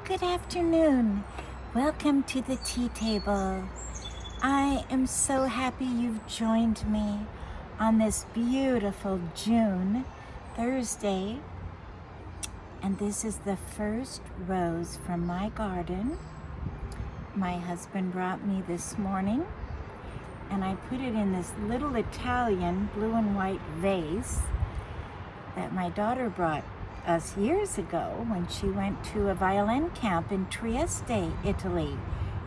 Good afternoon. Welcome to the tea table. I am so happy you've joined me on this beautiful June Thursday. And this is the first rose from my garden. My husband brought me this morning, and I put it in this little Italian blue and white vase that my daughter brought us years ago when she went to a violin camp in Trieste, Italy.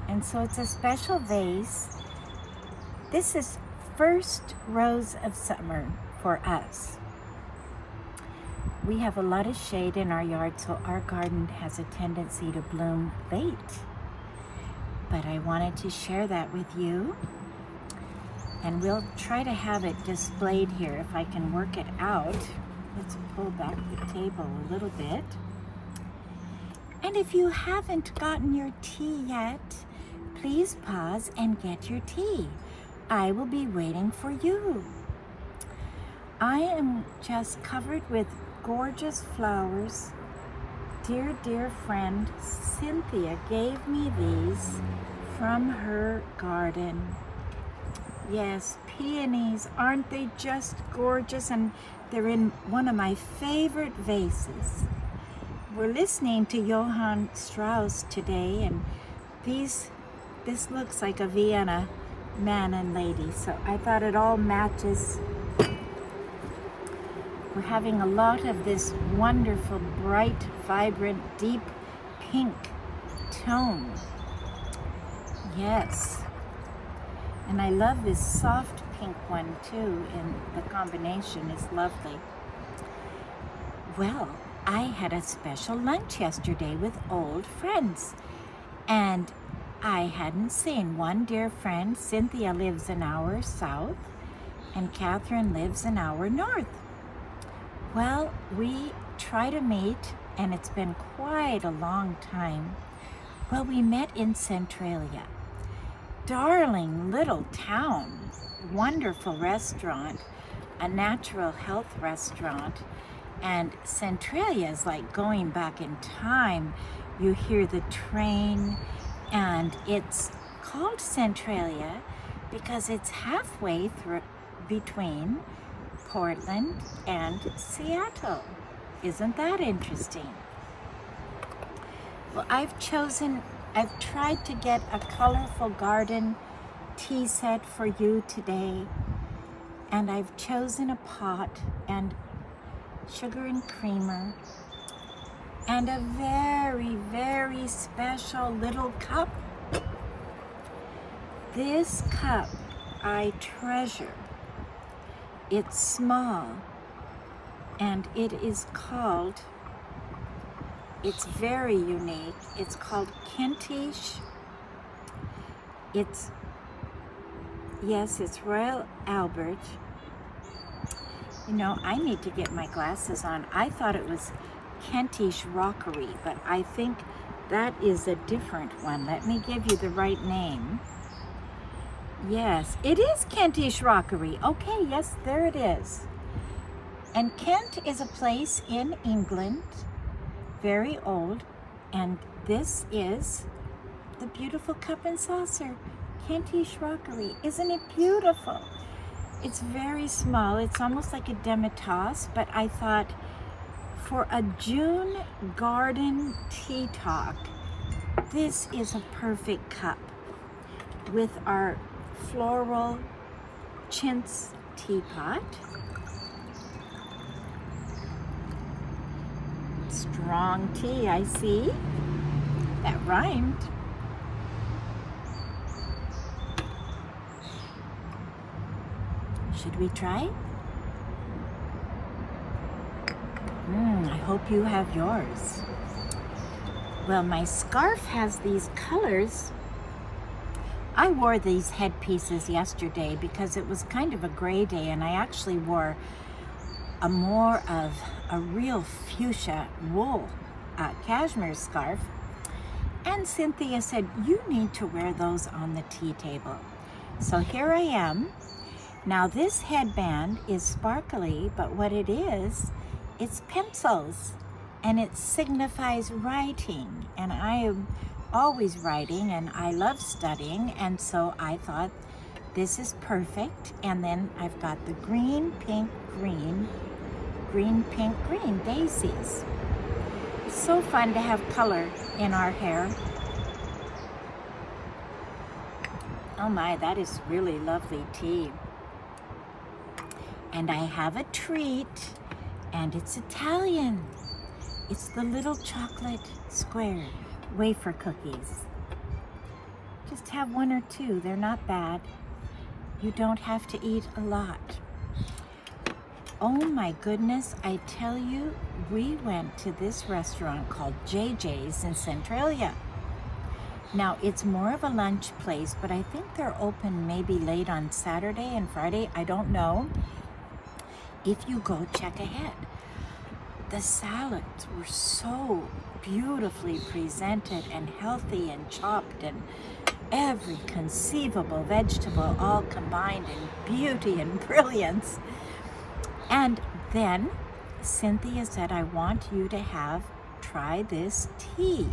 And so it's a special vase. This is first rose of summer for us. We have a lot of shade in our yard, so our garden has a tendency to bloom late. But I wanted to share that with you. And we'll try to have it displayed here if I can work it out. Let's pull back the table a little bit. And if you haven't gotten your tea yet, please pause and get your tea. I will be waiting for you. I am just covered with gorgeous flowers. Dear friend Cynthia gave me these from her garden. Yes, peonies, aren't they just gorgeous? And they're in one of my favorite vases. We're listening to Johann Strauss today, and this looks like a Vienna man and lady, so I thought it all matches. We're having a lot of this wonderful, bright, vibrant, deep pink tone. Yes. And I love this soft pink one too, and the combination is lovely. Well, I had a special lunch yesterday with old friends, and I hadn't seen one dear friend. Cynthia lives an hour south, and Catherine lives an hour north. Well, we try to meet, and it's been quite a long time. Well, we met in Centralia. Darling little town, wonderful restaurant, a natural health restaurant, and Centralia is like going back in time. You hear the train, and it's called Centralia because it's halfway through between Portland and Seattle. Isn't that interesting? Well, I've tried to get a colorful garden tea set for you today, and I've chosen a pot and sugar and creamer and a very special little cup. This cup I treasure. It's small, and it's very unique. It's called Kentish. It's Royal Albert. You know, I need to get my glasses on. I thought it was Kentish Rockery, but I think that is a different one. Let me give you the right name. Yes, it is Kentish Rockery. Okay, yes, there it is. And Kent is a place in England, very old, and this is the beautiful cup and saucer, Kentish Rockery. Isn't it beautiful? It's very small. It's almost like a demi-tasse, but I thought for a June garden tea talk, this is a perfect cup with our floral chintz teapot. Strong tea, I see. That rhymed. Should we try? I hope you have yours. Well, my scarf has these colors. I wore these headpieces yesterday because it was kind of a gray day, and I actually wore more of a real fuchsia wool cashmere scarf. And Cynthia said, you need to wear those on the tea table. So here I am. Now this headband is sparkly, but what it is, it's pencils. and it signifies writing. And I am always writing, and I love studying, and so I thought this is perfect. And then I've got the green, pink, green, green, pink, green daisies. It's so fun to have color in our hair. Oh my, that is really lovely tea. And I have a treat, and it's Italian. It's the little chocolate square wafer cookies. Just have one or two, they're not bad. You don't have to eat a lot. Oh my goodness, I tell you, we went to this restaurant called JJ's in Centralia. Now, it's more of a lunch place, but I think they're open maybe late on Saturday and Friday. I don't know. If you go, check ahead. The salads were so beautifully presented and healthy and chopped, and every conceivable vegetable all combined in beauty and brilliance. And then Cynthia said, I want you to try this tea.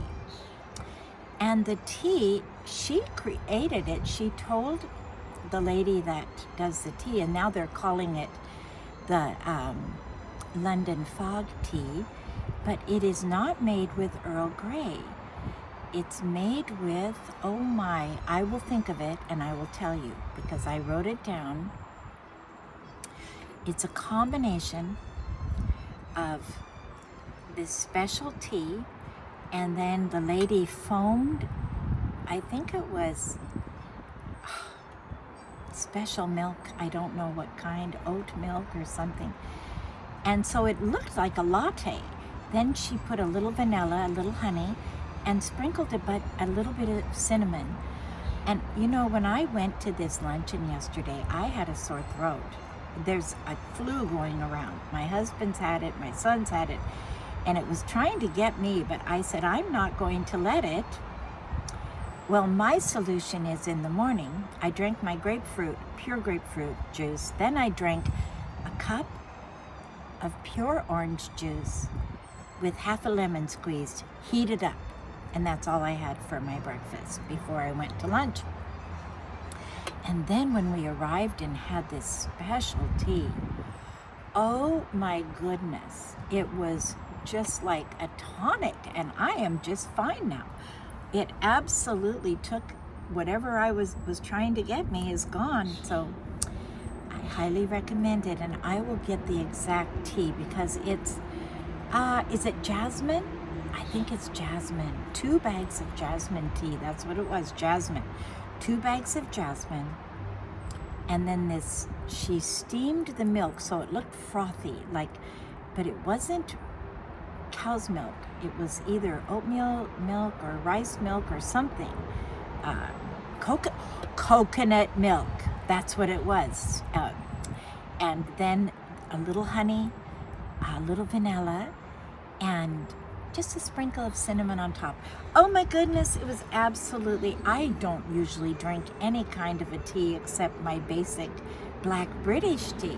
And the tea, she created it. She told the lady that does the tea, and now they're calling it the London Fog tea, but it is not made with Earl Grey. It's made with, oh my, I will think of it and I will tell you because I wrote it down. It's a combination of this special tea, and then the lady foamed, I think it was special milk, I don't know what kind, oat milk or something. And so it looked like a latte. Then she put a little vanilla, a little honey, and sprinkled a little bit of cinnamon. And you know, when I went to this luncheon yesterday, I had a sore throat. There's a flu going around. My husband's had it, my son's had it, and it was trying to get me, but I said, I'm not going to let it. Well, my solution is in the morning, I drank my pure grapefruit juice. Then I drank a cup of pure orange juice with half a lemon squeezed, heated up. And that's all I had for my breakfast before I went to lunch. And then when we arrived and had this special tea, oh my goodness, it was just like a tonic, and I am just fine now. It absolutely took whatever I was trying to get me is gone. So I highly recommend it, and I will get the exact tea because it's, is it jasmine? I think it's jasmine. 2 bags of jasmine tea, that's what it was, jasmine. 2 bags of jasmine, and then she steamed the milk so it looked frothy, but it wasn't cow's milk. It was either oatmeal milk or rice milk or something. Coconut milk, that's what it was. And then a little honey, a little vanilla, and just a sprinkle of cinnamon on top. Oh my goodness, it was absolutely, I don't usually drink any kind of a tea except my basic black British tea.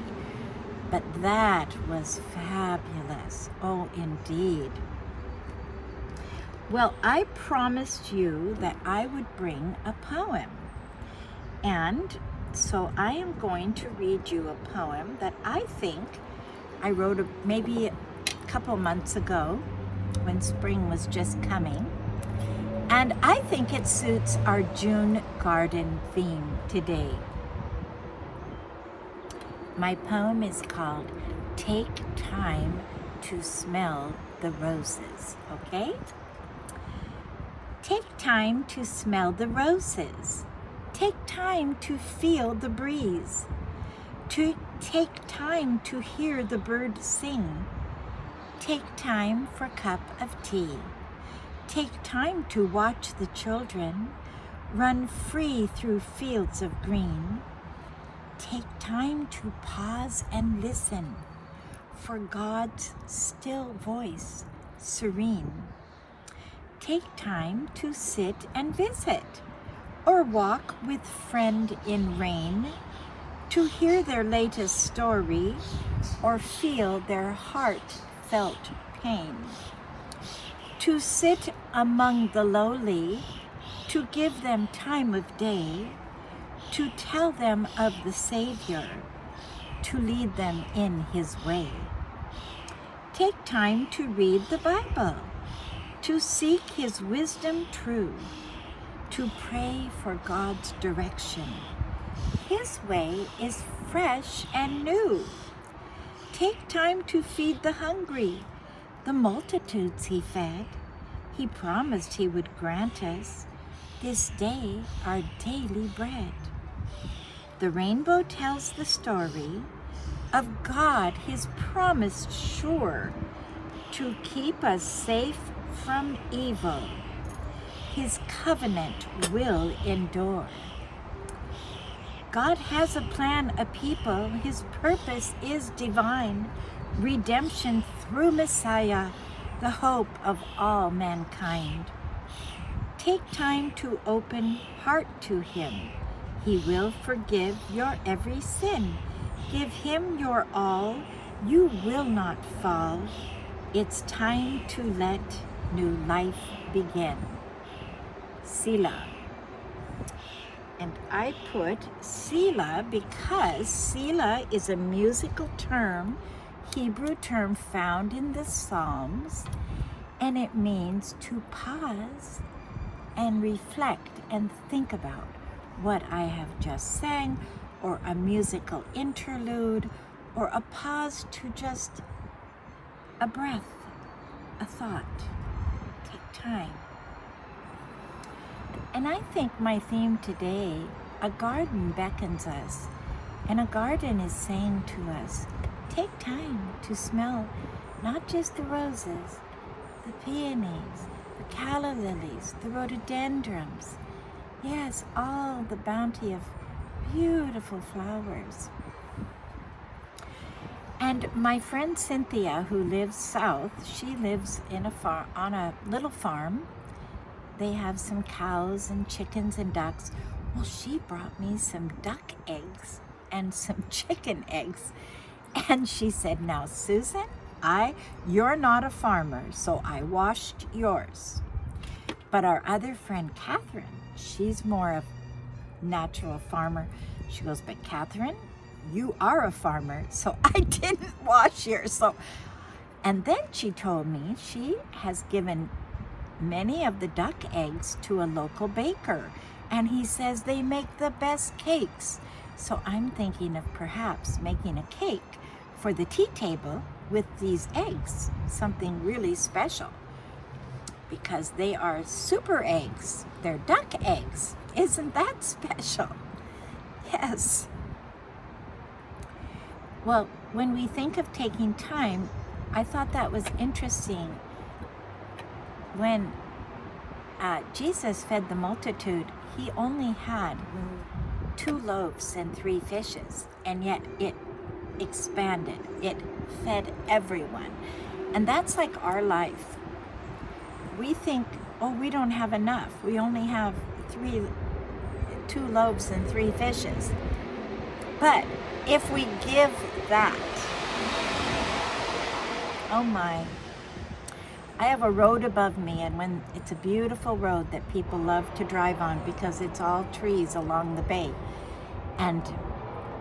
But that was fabulous. Oh, indeed. Well, I promised you that I would bring a poem. And so I am going to read you a poem that I think I wrote maybe a couple months ago when spring was just coming. And I think it suits our June garden theme today. My poem is called Take Time to Smell the Roses, okay? Take time to smell the roses. Take time to feel the breeze. To take time to hear the bird sing. Take time for a cup of tea. Take time to watch the children run free through fields of green. Take time to pause and listen for God's still voice, serene. Take time to sit and visit or walk with friend in rain, to hear their latest story or feel their heartfelt pain. to sit among the lowly, to give them time of day, to tell them of the Savior, to lead them in his way. Take time to read the Bible, to seek his wisdom true, to pray for God's direction. His way is fresh and new. Take time to feed the hungry, the multitudes he fed. He promised he would grant us this day our daily bread. The rainbow tells the story of God, his promise sure, to keep us safe from evil. His covenant will endure. God has a plan, a people. His purpose is divine. Redemption through Messiah, the hope of all mankind. Take time to open heart to him. He will forgive your every sin. Give him your all. You will not fall. It's time to let new life begin. Selah. And I put Selah because Selah is a musical term, Hebrew term found in the Psalms, and it means to pause and reflect and think about what I have just sang, or a musical interlude, or a pause to just a breath, a thought. Take time. And I think my theme today, a garden beckons us, and a garden is saying to us, take time to smell not just the roses, the peonies, the calla lilies, the rhododendrons, yes, all the bounty of beautiful flowers. And my friend Cynthia, who lives south, she lives in on a little farm. They have some cows and chickens and ducks. Well, she brought me some duck eggs and some chicken eggs. And she said, now, Susan, you're not a farmer, so I washed yours. But our other friend, Catherine, she's more of a natural farmer. She goes, but Catherine, you are a farmer, so I didn't wash yours. And then she told me she has given many of the duck eggs to a local baker, and he says they make the best cakes. So I'm thinking of perhaps making a cake for the tea table with these eggs, something really special, because they are super eggs. They're duck eggs. Isn't that special? Yes. Well, when we think of taking time, I thought that was interesting. When Jesus fed the multitude, he only had 2 loaves and 3 fishes, and yet it expanded. It fed everyone. And that's like our life. We think, oh, we don't have enough. We only have 2 loaves and 3 fishes. But if we give that, oh my, I have a road above me, and when it's a beautiful road that people love to drive on because it's all trees along the bay. And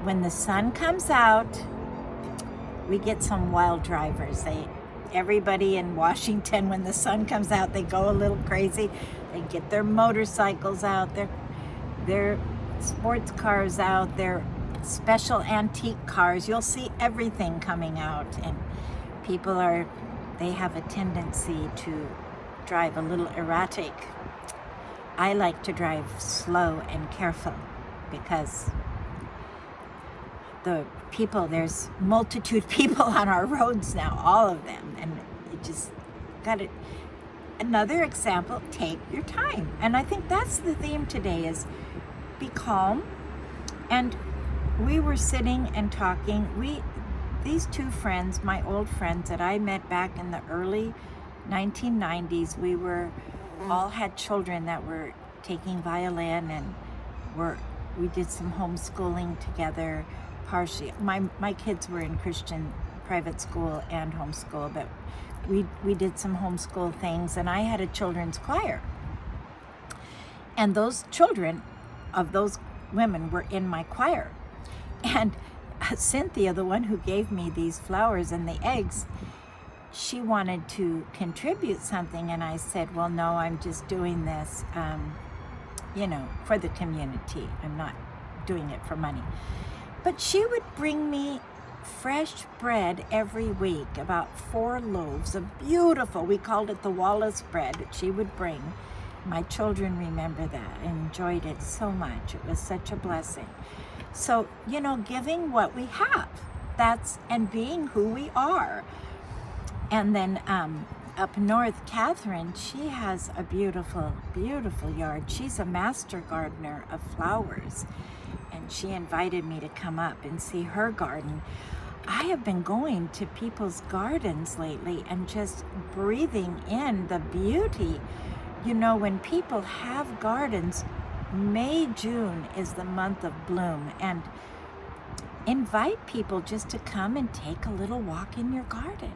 when the sun comes out, we get some wild drivers. Everybody in Washington, when the sun comes out, they go a little crazy. They get their motorcycles out, their sports cars out, their special antique cars. You'll see everything coming out, and people they have a tendency to drive a little erratic. I like to drive slow and careful because there's multitude people on our roads now, all of them, and it just got it. Another example, take your time. And I think that's the theme today, is be calm. And we were sitting and talking. These 2 friends, my old friends that I met back in the early 1990s, we all had children that were taking violin, and we did some homeschooling together, partially. My kids were in Christian private school and homeschool, but we did some homeschool things, and I had a children's choir. And those children of those women were in my choir. And Cynthia, the one who gave me these flowers and the eggs, she wanted to contribute something, and I said, well, no, I'm just doing this, for the community. I'm not doing it for money. But she would bring me fresh bread every week, about 4 loaves of beautiful, we called it the Wallace bread, that she would bring. My children remember that and enjoyed it so much. It was such a blessing. So, giving what we have, and being who we are. And then up north, Catherine, she has a beautiful, beautiful yard. She's a master gardener of flowers. And she invited me to come up and see her garden. I have been going to people's gardens lately and just breathing in the beauty. When people have gardens, May, June is the month of bloom, and invite people just to come and take a little walk in your garden.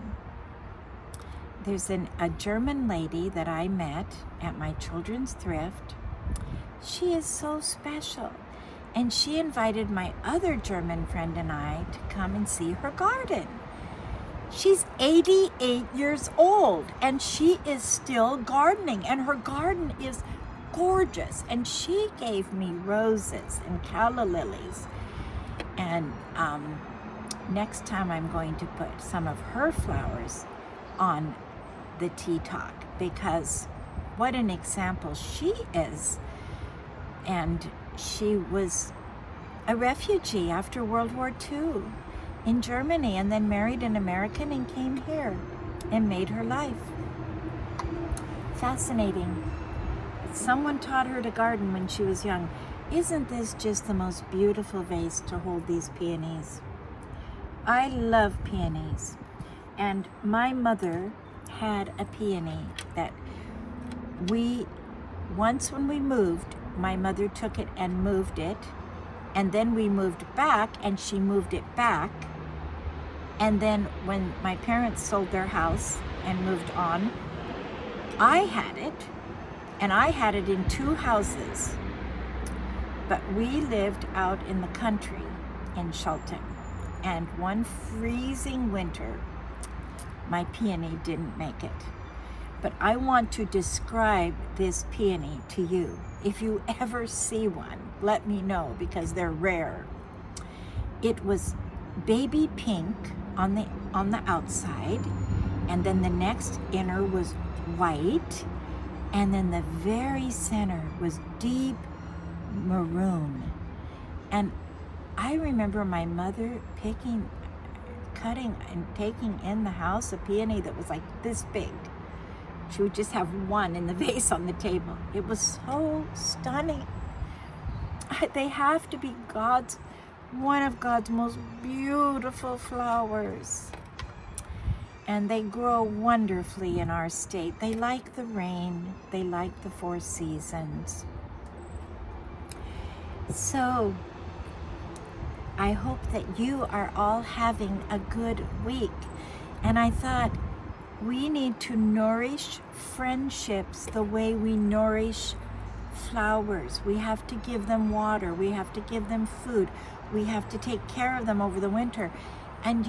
There's a German lady that I met at my children's thrift. She is so special. And she invited my other German friend and I to come and see her garden. She's 88 years old, and she is still gardening, and her garden is gorgeous. And she gave me roses and calla lilies. And next time I'm going to put some of her flowers on the Tea Talk, because what an example she is. And she was a refugee after World War II in Germany, and then married an American and came here and made her life. Fascinating. Someone taught her to garden when she was young. Isn't this just the most beautiful vase to hold these peonies? I love peonies. And my mother had a peony that once when we moved, my mother took it and moved it, and then we moved back and she moved it back. And then when my parents sold their house and moved on, I had it, and I had it in 2 houses. But we lived out in the country in Shelton, and one freezing winter, my peony didn't make it. But I want to describe this peony to you. If you ever see one, let me know, because they're rare. It was baby pink on the outside, and then the next inner was white, and then the very center was deep maroon. And I remember my mother cutting and taking in the house a peony that was like this big. She would just have one in the vase on the table. It was so stunning. They have to be one of God's most beautiful flowers. And they grow wonderfully in our state. They like the rain. They like the 4 seasons. So, I hope that you are all having a good week. And I thought, we need to nourish friendships the way we nourish flowers. We have to give them water. We have to give them food. We have to take care of them over the winter. And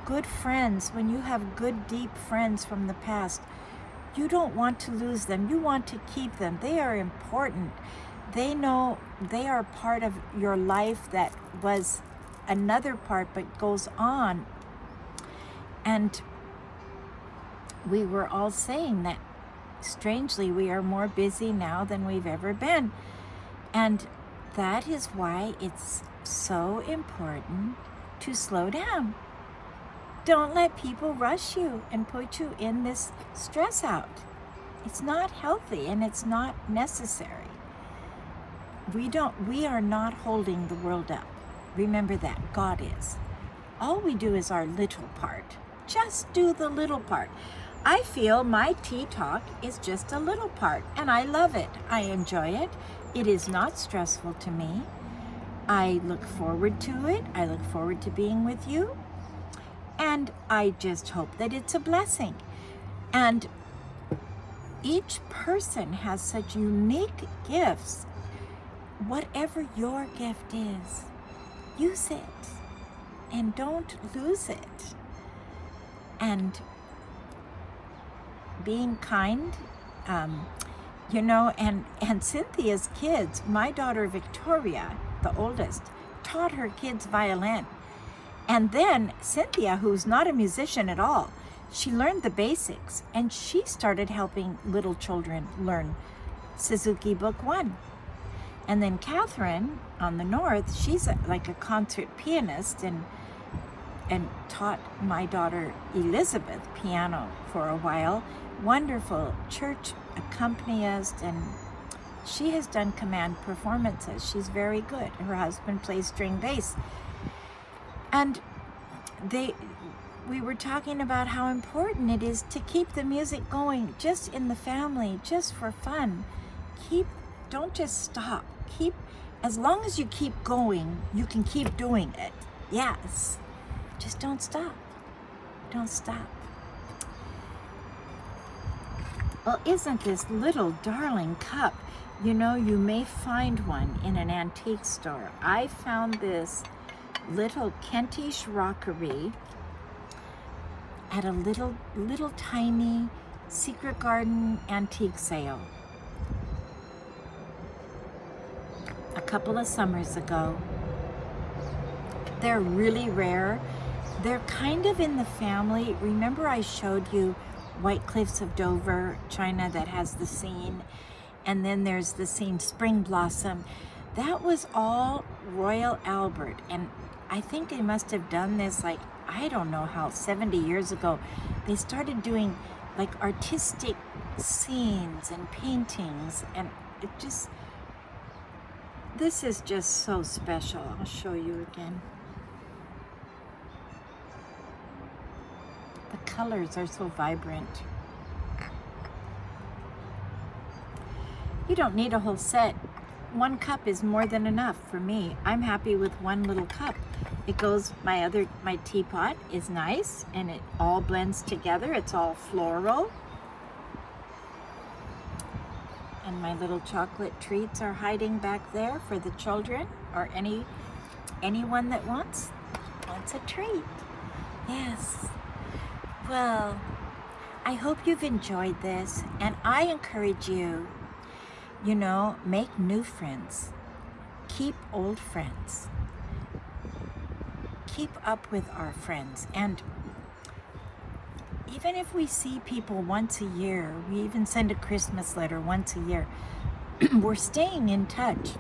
good friends, when you have good, deep friends from the past, you don't want to lose them. You want to keep them. They are important. They know they are part of your life that was another part but goes on. And we were all saying that, strangely, we are more busy now than we've ever been. And that is why it's so important to slow down. Don't let people rush you and put you in this stress out. It's not healthy and it's not necessary. We are not holding the world up. Remember that. God is. All we do is our little part. Just do the little part. I feel my Tea Talk is just a little part, and I love it. I enjoy it. It is not stressful to me. I look forward to it. I look forward to being with you. And I just hope that it's a blessing. And each person has such unique gifts. Whatever your gift is, use it and don't lose it. And being kind, and Cynthia's kids, my daughter Victoria, the oldest, taught her kids violin. And then Cynthia, who's not a musician at all, she learned the basics, and she started helping little children learn Suzuki Book 1. And then Catherine on the north, she's like a concert pianist and taught my daughter Elizabeth piano for a while. Wonderful church accompanist, and she has done command performances. She's very good. Her husband plays string bass. And we were talking about how important it is to keep the music going just in the family, just for fun. Don't just stop. As long as you keep going, you can keep doing it. Yes. Just don't stop. Don't stop. Well, isn't this little darling cup? You may find one in an antique store. I found this little Kentish rockery at a little tiny Secret Garden antique sale a couple of summers ago. They're really rare. They're kind of in the family. Remember I showed you White Cliffs of Dover, China, that has the scene, and then there's the scene Spring Blossom. That was all Royal Albert, and I think they must have done this like, I don't know how, 70 years ago. They started doing like artistic scenes and paintings, and this is just so special. I'll show you again. The colors are so vibrant. You don't need a whole set. One cup is more than enough for me. I'm happy with one little cup. It goes, my teapot is nice, and it all blends together. It's all floral. And my little chocolate treats are hiding back there for the children or anyone that wants a treat. Yes. Well, I hope you've enjoyed this, and I encourage you, make new friends. Keep old friends. Keep up with our friends. And even if we see people once a year, we even send a Christmas letter once a year, we're staying in touch.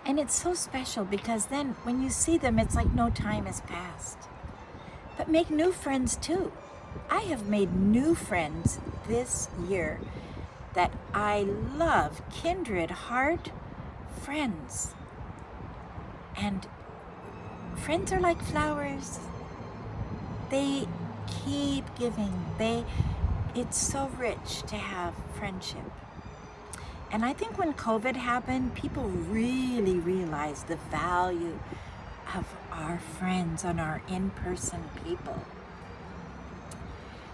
And it's so special because then when you see them, it's like no time has passed. But make new friends too. I have made new friends this year that I love, kindred heart friends. And friends are like flowers. They keep giving. It's so rich to have friendship. And I think when COVID happened, people really realized the value of our friends and our in-person people.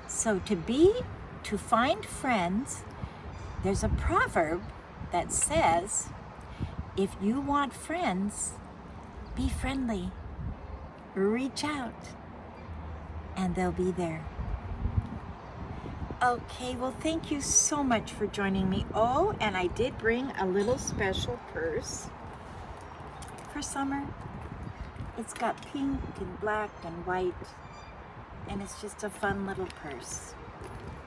So to find friends, there's a proverb that says, if you want friends, be friendly. Reach out, and they'll be there. Okay, well, thank you so much for joining me. Oh, and I did bring a little special purse for summer. It's got pink and black and white, and it's just a fun little purse.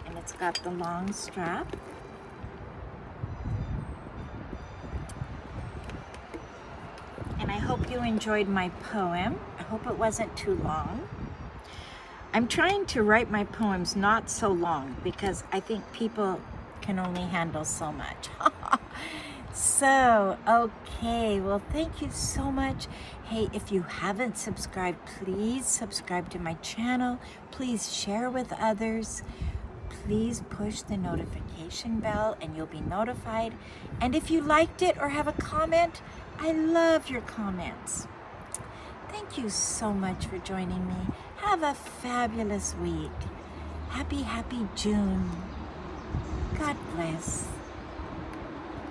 And it's got the long strap. And I hope you enjoyed my poem. I hope it wasn't too long. I'm trying to write my poems not so long because I think people can only handle so much. So, okay, well, thank you so much. Hey, if you haven't subscribed, please subscribe to my channel. Please share with others. Please push the notification bell and you'll be notified. And if you liked it or have a comment, I love your comments. Thank you so much for joining me. Have a fabulous week. Happy, happy June. God bless.